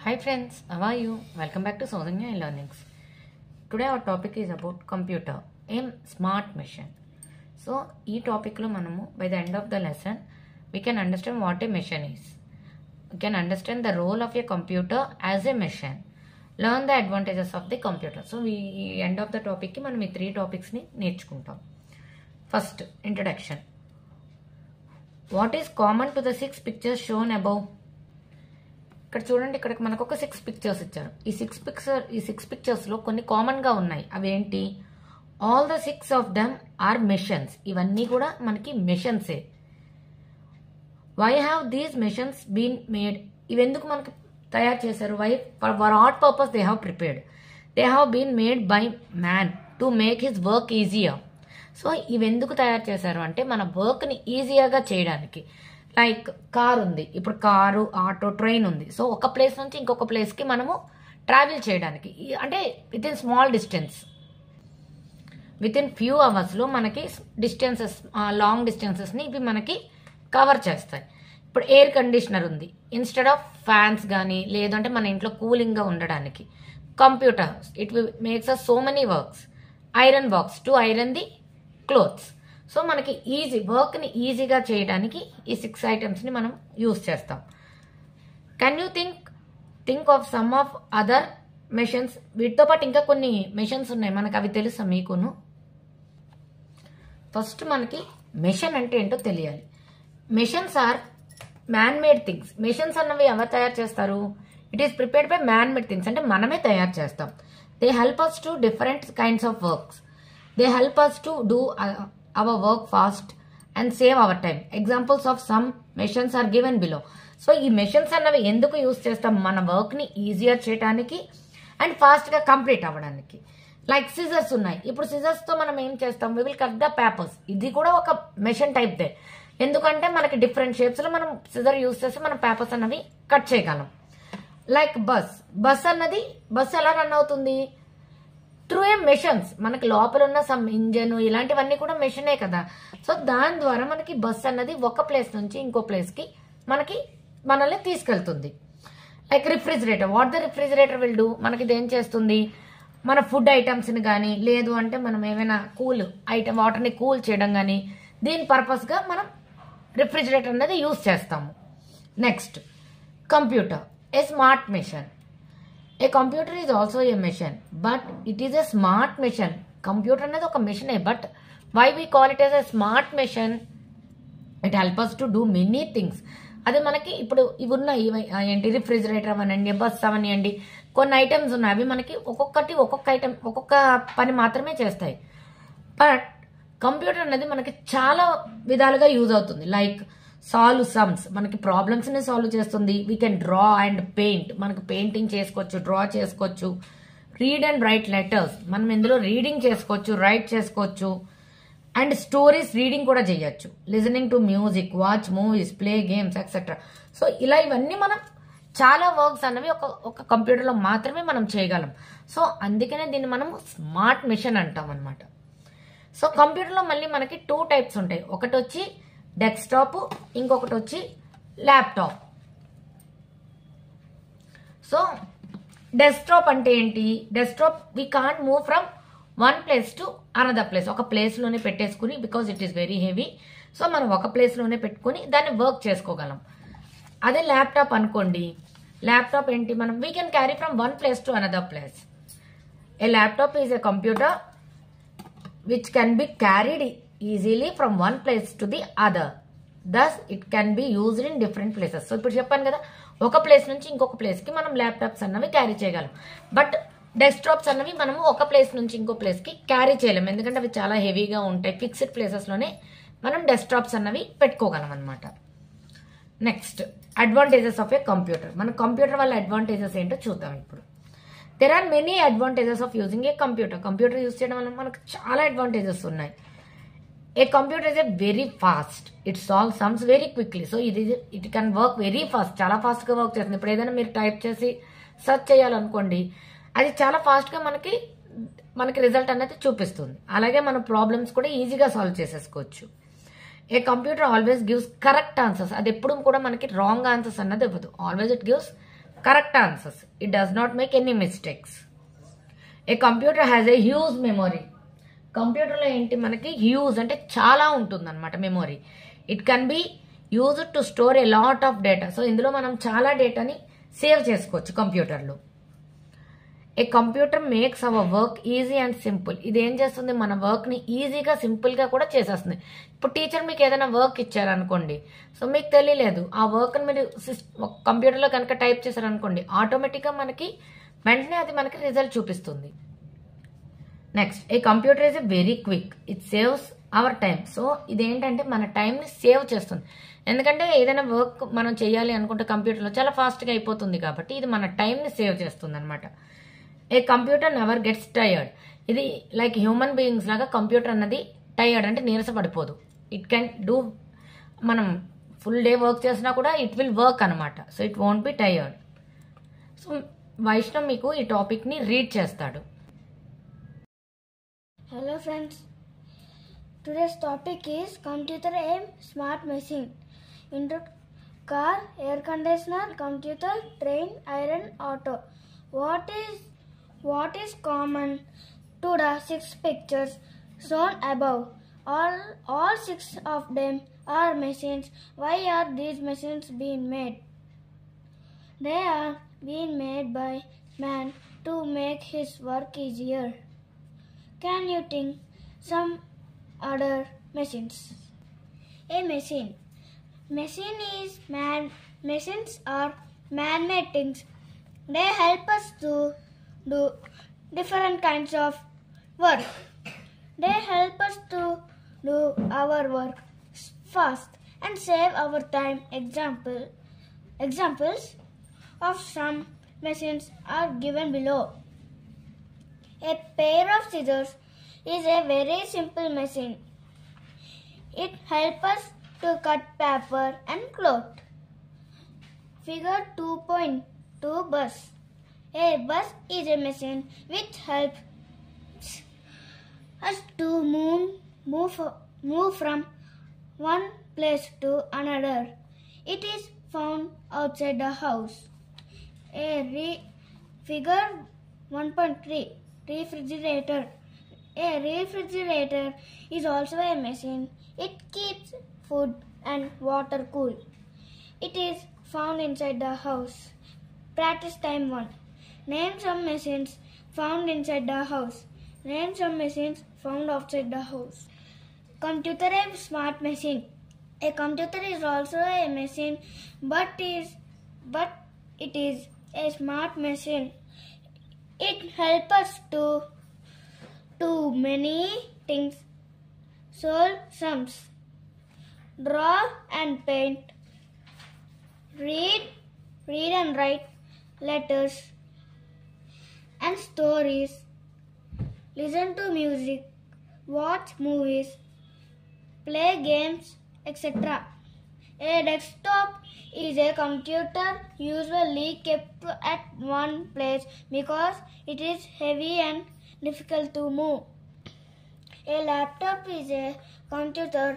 Hi friends, how are you? Welcome back to Soudanya Learnings. Today our topic is about computer, a smart machine. So, this topic lo manamu by the end of the lesson, we can understand what a machine is. We can understand the role of a computer as a machine. Learn the advantages of the computer. So, we end of the topic ki manam ee three topics ni నేర్చుకుంటాం. First, introduction. What is common to the six pictures shown above? ఇక్కడ చూడండి, ఇక్కడ మనకు ఒక 6 pictures ఇచ్చారు. ఈ six pictures లో కొన్ని కామన్ గా ఉన్నాయి. అవేంటి? All the 6 of them are machines. ఇవన్నీ కూడా మనకి మెషన్సే. Why have these machines been made? ఇవెందుకు మనకి తయారు చేశారు? Why for what purpose they have prepared? They have been made by man to make his work easier. So ఇవెందుకు తయారు చేశారు అంటే మన వర్క్ ని ఈజీగా చేయడానికి. లైక్ కార్ ఉంది, ఇప్పుడు కారు, ఆటో, ట్రైన్ ఉంది. సో ఒక ప్లేస్ నుంచి ఇంకొక ప్లేస్కి మనము ట్రావెల్ చేయడానికి, అంటే with in small distance, with in few అవర్స్లో మనకి డిస్టెన్సెస్, లాంగ్ డిస్టెన్సెస్ని ఇవి మనకి కవర్ చేస్తాయి. ఇప్పుడు ఎయిర్ కండిషనర్ ఉంది, ఇన్స్టెడ్ ఆఫ్ ఫ్యాన్స్ కానీ లేదంటే మన ఇంట్లో కూలింగ్గా ఉండడానికి computer, it makes us so many works. Iron box to iron the clothes. So మనకి వర్క్ని ఈజీగా చేయడానికి ఈ 6 ఐటమ్స్ని మనం యూజ్ చేస్తాం. Can you think of some of other machines? వీటితో పాటు ఇంకా కొన్ని మెషన్స్ ఉన్నాయి, మనకు అవి తెలుసా మీకును? ఫస్ట్ మనకి మెషిన్ అంటే ఏంటో తెలియాలి. Machines are man made things. Machines అన్నవి ఎవరు తయారు చేస్తారు? It is prepared by man made things, అంటే మనమే తయారు చేస్తాం. They help us to different kinds of works. They help us to do our work fast and save our time. Examples of some machines are given below. So ఈ machines అన్నవి ఎందుకు use చేస్తాం? మన work ని easier చేయడానికి and fast గా complete అవ్వడానికి. Like scissors ఉన్నాయి. ఇప్పుడు సిజర్స్ తో మనం ఏం చేస్తాం? We will cut the papers. ఇది కూడా ఒక మెషిన్ టైప్ దే. ఎందుకంటే మనకి డిఫరెంట్ షేప్స్ లో మనం సిజర్ యూజ్ చేసి మనం పేపర్స్ అన్నవి కట్ చేయగలం. లైక్ బస్ ఎలా రన్ అవుతుంది? Through a machines. మనకి లోపల ఉన్న సమ్ ఇంజన్ ఇలాంటివన్నీ కూడా మెషినే కదా. సో దాని ద్వారా మనకి బస్ అన్నది ఒక ప్లేస్ నుంచి ఇంకో ప్లేస్ కి మనల్ని తీసుకెళ్తుంది. Like refrigerator. What the refrigerator will do? మనకి ఇది ఏం చేస్తుంది? మన ఫుడ్ ఐటమ్స్ ని కానీ లేదు అంటే మనం ఏమైనా వాటర్ ని కూల్ చేయడం కానీ దీని పర్పస్ గా మనం రిఫ్రిజిరేటర్ అనేది యూజ్ చేస్తాము. Next, computer, A smart machine. A computer is also a machine, but it is a smart machine. Computer అనేది ఒక మెషినే, but why we call it as a smart machine? It helps us to do many things. అదే మనకి ఇప్పుడు ఇవి ఉన్నాయి, ఏంటి, refrigerator అవనండి, bus అవనియండి, కొన్ని items ఉన్నాయి. అవి మనకి ఒక్కొక్క పని మాత్రమే చేస్తాయి. బట్ కంప్యూటర్ అనేది మనకి చాలా విధాలుగా యూజ్ అవుతుంది. లైక్ సాల్వ్ సమ్స్, మనకి ప్రాబ్లమ్స్ ని సాల్వ్ చేస్తుంది. We can draw and paint, మనకి పెయింటింగ్ చేసుకోవచ్చు, డ్రా చేసుకోవచ్చు. రీడ్ అండ్ రైట్ లెటర్స్, మనం ఇందులో రీడింగ్ చేసుకోవచ్చు, రైట్ చేసుకోవచ్చు. అండ్ స్టోరీస్ రీడింగ్ కూడా చేయొచ్చు. Listening to music, watch movies, play games etcetera. So ఇలా ఇవన్నీ మనం చాలా వర్క్స్ అన్నవి ఒక కంప్యూటర్లో మాత్రమే మనం చేయగలం. సో అందుకనే దీన్ని మనం స్మార్ట్ మెషిన్ అంటాం అనమాట. సో కంప్యూటర్లో మళ్ళీ మనకి 2 టైప్స్ ఉంటాయి. ఒకటి వచ్చి డెస్క్టాప్, ఇంకొకటి వచ్చి ల్యాప్టాప్. సో డెస్క్టాప్ అంటే ఏంటి? Desktop we can't move from one place to another place. ఒక ప్లేస్లోనే పెట్టేసుకుని, because it is very heavy, so మనం ఒక ప్లేస్లోనే పెట్టుకుని దాన్ని వర్క్ చేసుకోగలం. అదే ల్యాప్టాప్ అనుకోండి, ల్యాప్టాప్ ఏంటి? మనం we can carry from one place to another place. A laptop is a computer which can be carried easily from one place to the other. Thus it can be used in different places. So ఇప్పుడు చెప్పాను కదా, ఒక place నుంచి ఇంకొక place కి మనం laptops అన్నవి carry చేయగలం. బట్ డెస్క్టాప్స్ అన్నవి మనము ఒక ప్లేస్ నుంచి ఇంకో ప్లేస్ కి క్యారీ చేయలేము, ఎందుకంటే అవి చాలా హెవీగా ఉంటాయి. ఫిక్స్డ్ ప్లేసెస్ లోనే మనం డెస్క్టాప్స్ అన్నవి పెట్టుకోగలం అనమాట. Next, advantages of a computer. మన కంప్యూటర్ వల్ల అడ్వాంటేజెస్ ఏంటో చూద్దాం ఇప్పుడు. There are many advantages of using a computer. Computer use చేయడం వల్ల మనకు చాలా అడ్వాంటేజెస్ ఉన్నాయి. A computer is a very fast. It solves sums very quickly. So it can work very fast. చాలా ఫాస్ట్ గా వర్క్ చేస్తుంది. ఇప్పుడు ఏదైనా మీరు టైప్ చేసి సెర్చ్ చేయాలనుకోండి, అది చాలా ఫాస్ట్ గా మనకి రిజల్ట్ అనేది చూపిస్తుంది. అలాగే మన ప్రాబ్లమ్స్ కూడా ఈజీగా సాల్వ్ చేసేసుకోవచ్చు. A computer always gives correct answers. అది ఎప్పుడు కూడా మనకి రాంగ్ ఆన్సర్స్ అన్నది ఇవ్వదు. Always it gives correct answers. It does not make any mistakes. A computer has a huge memory. కంప్యూటర్లో ఏంటి మనకి హ్యూజ్ అంటే చాలా ఉంటుంది అనమాట memory. It can be use to store a lot of data. So ఇందులో మనం చాలా డేటాని సేవ్ చేసుకోవచ్చు కంప్యూటర్లో. A computer makes our work easy and simple. ఇది ఏం చేస్తుంది, మన వర్క్ని ఈజీగా సింపుల్గా కూడా చేసేస్తుంది. ఇప్పుడు టీచర్ మీకు ఏదైనా వర్క్ ఇచ్చారనుకోండి, సో మీకు తెలియలేదు, ఆ వర్క్ని మీరు కంప్యూటర్లో కనుక టైప్ చేశారనుకోండి, ఆటోమేటిక్గా మనకి వెంటనే అది మనకి రిజల్ట్ చూపిస్తుంది. Next, a computer is very quick. It saves our time. So ఇదేంటంటే మన టైంని సేవ్ చేస్తుంది. ఎందుకంటే ఏదైనా వర్క్ మనం చేయాలి అనుకుంటే కంప్యూటర్లో చాలా ఫాస్ట్గా అయిపోతుంది కాబట్టి ఇది మన టైంని సేవ్ చేస్తుంది అనమాట. A computer never gets tired. ఇది లైక్ హ్యూమన్ బీయింగ్స్ లాగా కంప్యూటర్ అన్నది టైర్డ్ అంటే నీరసపడిపోదు. ఇట్ కెన్ డూ, మనం ఫుల్ డే వర్క్ చేసినా కూడా ఇట్ విల్ వర్క్ అనమాట. So it won't be tired. So Vaishnav మీకు ఈ టాపిక్ని రీడ్ చేస్తాడు. Hello friends, today's topic is computer and smart machine. Into car, air conditioner, computer, train, iron, auto. What is common to the 6 pictures shown above? All 6 of them are machines. Why are these machines being made? They are being made by man to make his work easier. Can you think some other machines? A machine. Machines are man-made things. They help us to do different kinds of work. They help us to do our work fast and save our time. Examples of some machines are given below. A pair of scissors is a very simple machine. It helps us to cut paper and cloth. Figure 2.2 bus. A bus is a machine which helps us to move from one place to another. It is found outside the house. Figure 1.3. Refrigerator. A refrigerator is also a machine. It keeps food and water cool. It is found inside the house. Practice time 1. Name some machines found inside the house. Name some machines found outside the house. Computer a smart machine. A computer is also a machine, but it is a smart machine. It helps us to do many things: solve sums, draw and paint, read and write letters and stories, listen to music, watch movies, play games, etc. A desktop is a computer usually kept at one place because it is heavy and difficult to move. A laptop is a computer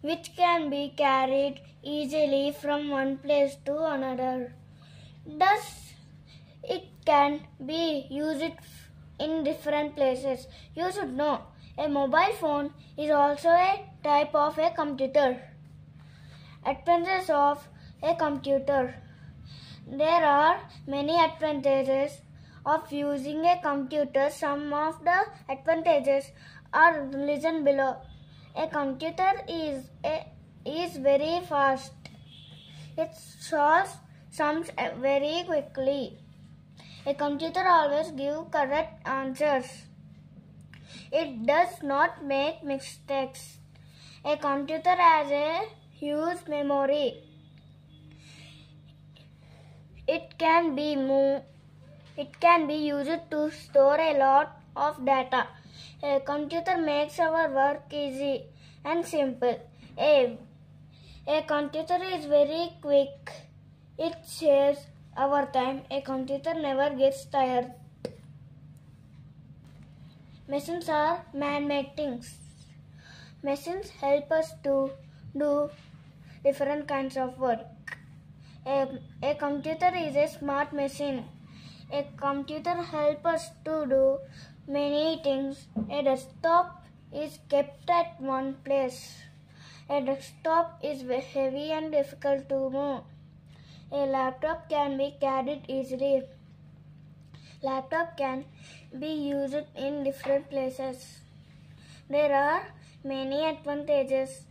which can be carried easily from one place to another. Thus, it can be used in different places. You should know. A mobile phone is also a type of a computer. Advantages of a computer. There are many advantages of using a computer. Some of the advantages are listed below. A computer is very fast. It solves sums very quickly. A computer always gives correct answers. It does not make mistakes. A computer has a huge memory. It can be used to store a lot of data. A computer makes our work easy and simple. A computer is very quick. It saves our time. A computer never gets tired. Machines are man-made things. Machines help us to do different kinds of work. A computer is a smart machine. A computer helps us to do many things. A desktop is kept at one place. A desktop is heavy and difficult to move. A laptop can be carried easily. Laptop can be used in different places. There are many advantages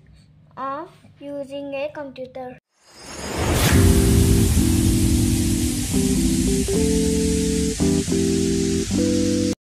of using a computer.